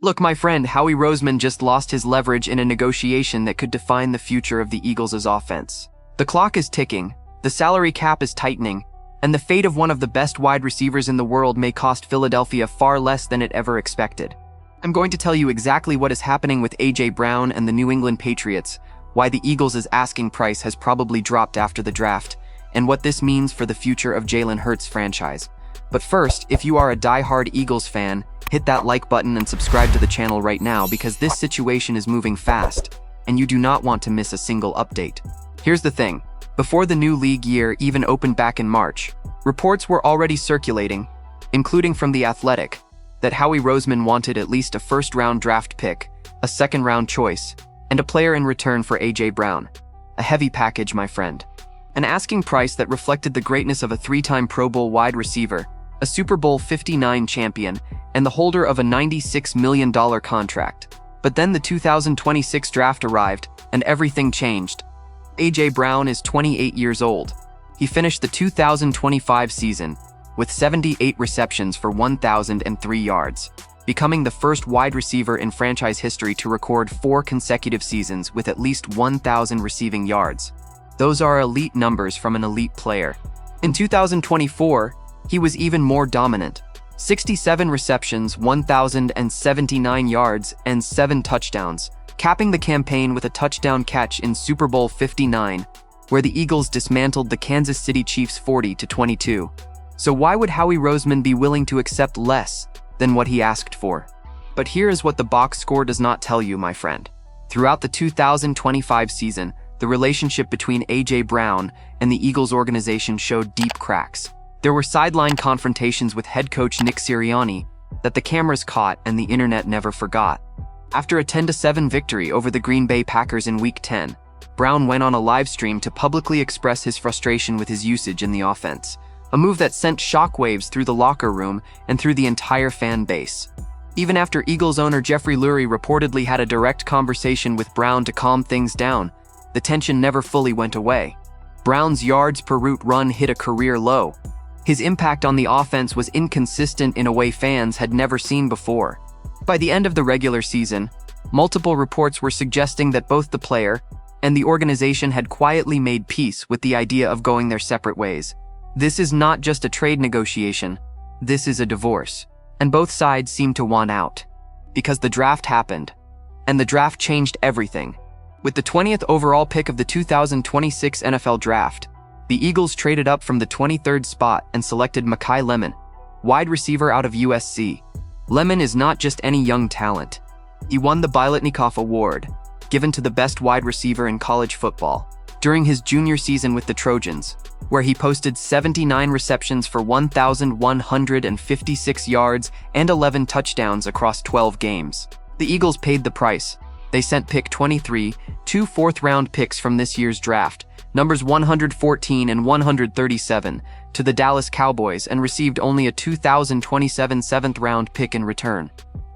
Look, my friend, Howie Roseman just lost his leverage in a negotiation that could define the future of the Eagles' offense. The clock is ticking, the salary cap is tightening, and the fate of one of the best wide receivers in the world may cost Philadelphia far less than it ever expected. I'm going to tell you exactly what is happening with A.J. Brown and the New England Patriots, why the Eagles' asking price has probably dropped after the draft, and what this means for the future of Jalen Hurts' franchise. But first, if you are a die-hard Eagles fan, hit that like button and subscribe to the channel right now because this situation is moving fast, and you do not want to miss a single update. Here's the thing. Before the new league year even opened back in March, reports were already circulating, including from The Athletic, that Howie Roseman wanted at least a first-round draft pick, a second-round choice, and a player in return for A.J. Brown. A heavy package, my friend. An asking price that reflected the greatness of a three-time Pro Bowl wide receiver, a Super Bowl 59 champion, and the holder of a $96 million contract. But then the 2026 draft arrived, and everything changed. A.J. Brown is 28 years old. He finished the 2025 season with 78 receptions for 1,003 yards, becoming the first wide receiver in franchise history to record 4 consecutive seasons with at least 1,000 receiving yards. Those are elite numbers from an elite player. In 2024, he was even more dominant. 67 receptions, 1,079 yards, and 7 touchdowns, capping the campaign with a touchdown catch in Super Bowl 59, where the Eagles dismantled the Kansas City Chiefs 40-22. So why would Howie Roseman be willing to accept less than what he asked for? But here is what the box score does not tell you, my friend. Throughout the 2025 season, the relationship between A.J. Brown and the Eagles organization showed deep cracks. There were sideline confrontations with head coach Nick Sirianni that the cameras caught and the internet never forgot. After a 10-7 victory over the Green Bay Packers in Week 10, Brown went on a live stream to publicly express his frustration with his usage in the offense, a move that sent shockwaves through the locker room and through the entire fan base. Even after Eagles owner Jeffrey Lurie reportedly had a direct conversation with Brown to calm things down, the tension never fully went away. Brown's yards per route run hit a career low. His impact on the offense was inconsistent in a way fans had never seen before. By the end of the regular season, multiple reports were suggesting that both the player and the organization had quietly made peace with the idea of going their separate ways. This is not just a trade negotiation, this is a divorce. And both sides seem to want out. Because the draft happened, and the draft changed everything. With the 20th overall pick of the 2026 NFL Draft, the Eagles traded up from the 23rd spot and selected Makai Lemon, wide receiver out of USC. Lemon is not just any young talent. He won the Biletnikoff Award, given to the best wide receiver in college football, during his junior season with the Trojans, where he posted 79 receptions for 1,156 yards and 11 touchdowns across 12 games. The Eagles paid the price. They sent pick 23, 2 fourth-round picks from this year's draft, numbers 114 and 137, to the Dallas Cowboys and received only a 2027 seventh-round pick in return.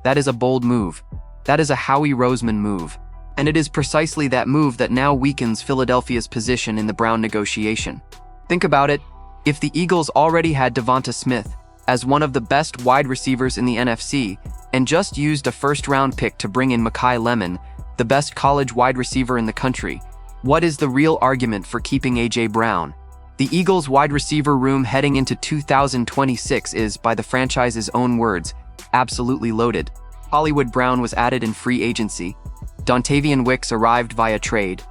That is a bold move. That is a Howie Roseman move. And it is precisely that move that now weakens Philadelphia's position in the Brown negotiation. Think about it. If the Eagles already had Devonta Smith as one of the best wide receivers in the NFC and just used a first-round pick to bring in Makai Lemon, the best college wide receiver in the country, what is the real argument for keeping A.J. Brown? The Eagles' wide receiver room heading into 2026 is, by the franchise's own words, absolutely loaded. Hollywood Brown was added in free agency. Dontavian Wicks arrived via trade.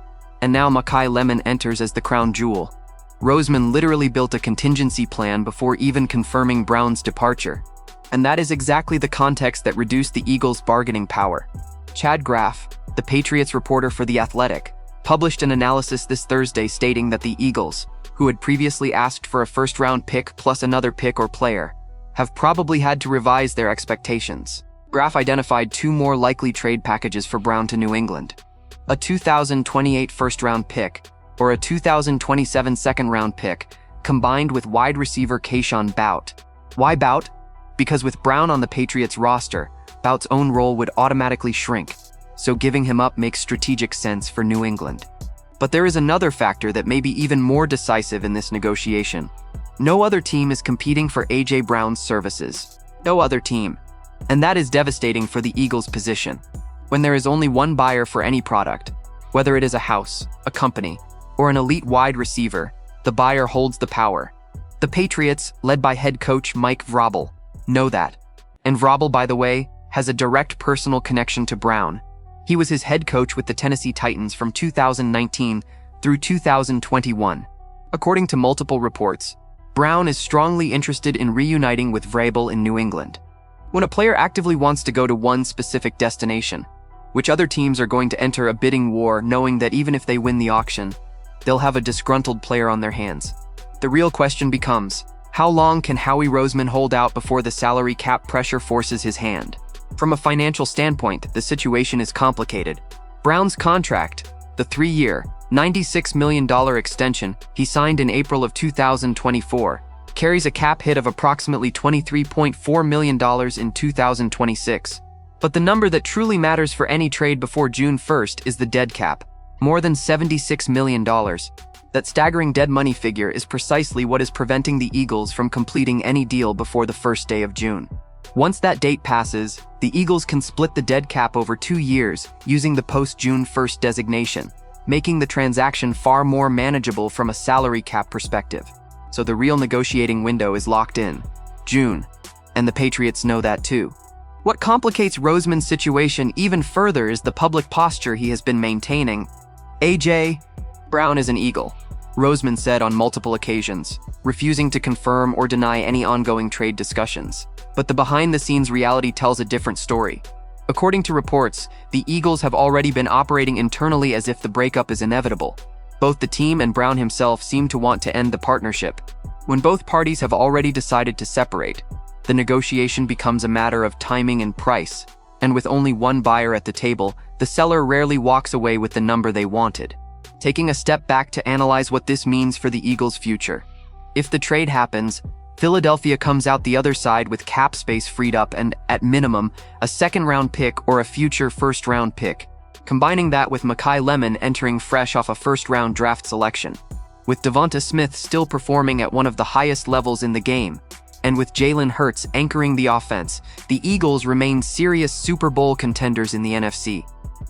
And now Makai Lemon enters as the crown jewel. Roseman literally built a contingency plan before even confirming Brown's departure. And that is exactly the context that reduced the Eagles' bargaining power. Chad Graff, the Patriots reporter for The Athletic, published an analysis this Thursday stating that the Eagles, who had previously asked for a first-round pick plus another pick or player, have probably had to revise their expectations. Graff identified 2 more likely trade packages for Brown to New England: a 2028 first-round pick or a 2027 second-round pick, combined with wide receiver Keyshawn Bout. Why Bout? Because with Brown on the Patriots roster, Bout's own role would automatically shrink, so giving him up makes strategic sense for New England. But there is another factor that may be even more decisive in this negotiation. No other team is competing for A.J. Brown's services. No other team. And that is devastating for the Eagles' position. When there is only one buyer for any product, whether it is a house, a company, or an elite wide receiver, the buyer holds the power. The Patriots, led by head coach Mike Vrabel, know that. And Vrabel, by the way, has a direct personal connection to Brown. He was his head coach with the Tennessee Titans from 2019 through 2021. According to multiple reports, Brown is strongly interested in reuniting with Vrabel in New England. When a player actively wants to go to one specific destination, which other teams are going to enter a bidding war knowing that even if they win the auction, they'll have a disgruntled player on their hands. The real question becomes, how long can Howie Roseman hold out before the salary cap pressure forces his hand? From a financial standpoint, the situation is complicated. Brown's contract, the 3-year, $96 million extension he signed in April of 2024, carries a cap hit of approximately $23.4 million in 2026. But the number that truly matters for any trade before June 1st is the dead cap, more than $76 million. That staggering dead money figure is precisely what is preventing the Eagles from completing any deal before the first day of June. Once that date passes, the Eagles can split the dead cap over 2 years using the post-June 1st designation, making the transaction far more manageable from a salary cap perspective. So the real negotiating window is locked in, June, and the Patriots know that too. What complicates Roseman's situation even further is the public posture he has been maintaining. A.J. Brown is an Eagle, Roseman said on multiple occasions, refusing to confirm or deny any ongoing trade discussions. But the behind-the-scenes reality tells a different story. According to reports, the Eagles have already been operating internally as if the breakup is inevitable. Both the team and Brown himself seem to want to end the partnership. When both parties have already decided to separate, the negotiation becomes a matter of timing and price. And with only one buyer at the table, the seller rarely walks away with the number they wanted. Taking a step back to analyze what this means for the Eagles' future. If the trade happens, Philadelphia comes out the other side with cap space freed up and, at minimum, a second-round pick or a future first-round pick. Combining that with Mekhi Lemon entering fresh off a first-round draft selection. With Devonta Smith still performing at one of the highest levels in the game, and with Jalen Hurts anchoring the offense, the Eagles remain serious Super Bowl contenders in the NFC.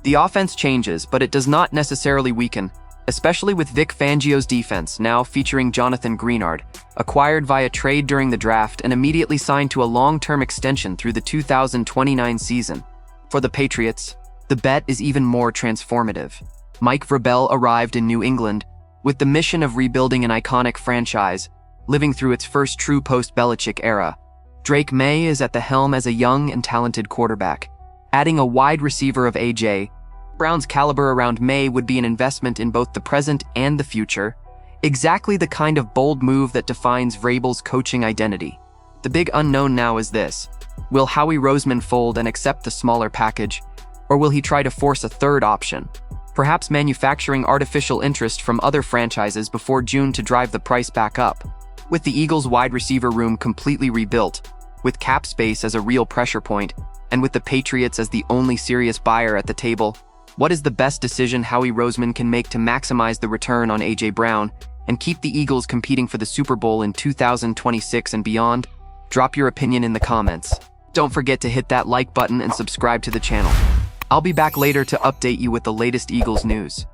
The offense changes, but it does not necessarily weaken, especially with Vic Fangio's defense, now featuring Jonathan Greenard, acquired via trade during the draft and immediately signed to a long-term extension through the 2029 season. For the Patriots, the bet is even more transformative. Mike Vrabel arrived in New England with the mission of rebuilding an iconic franchise, living through its first true post-Belichick era. Drake May is at the helm as a young and talented quarterback. Adding a wide receiver of A.J. Brown's caliber around May would be an investment in both the present and the future, exactly the kind of bold move that defines Vrabel's coaching identity. The big unknown now is this: will Howie Roseman fold and accept the smaller package, or will he try to force a third option, perhaps manufacturing artificial interest from other franchises before June to drive the price back up? With the Eagles' wide receiver room completely rebuilt, with cap space as a real pressure point, and with the Patriots as the only serious buyer at the table, what is the best decision Howie Roseman can make to maximize the return on A.J. Brown and keep the Eagles competing for the Super Bowl in 2026 and beyond? Drop your opinion in the comments. Don't forget to hit that like button and subscribe to the channel. I'll be back later to update you with the latest Eagles news.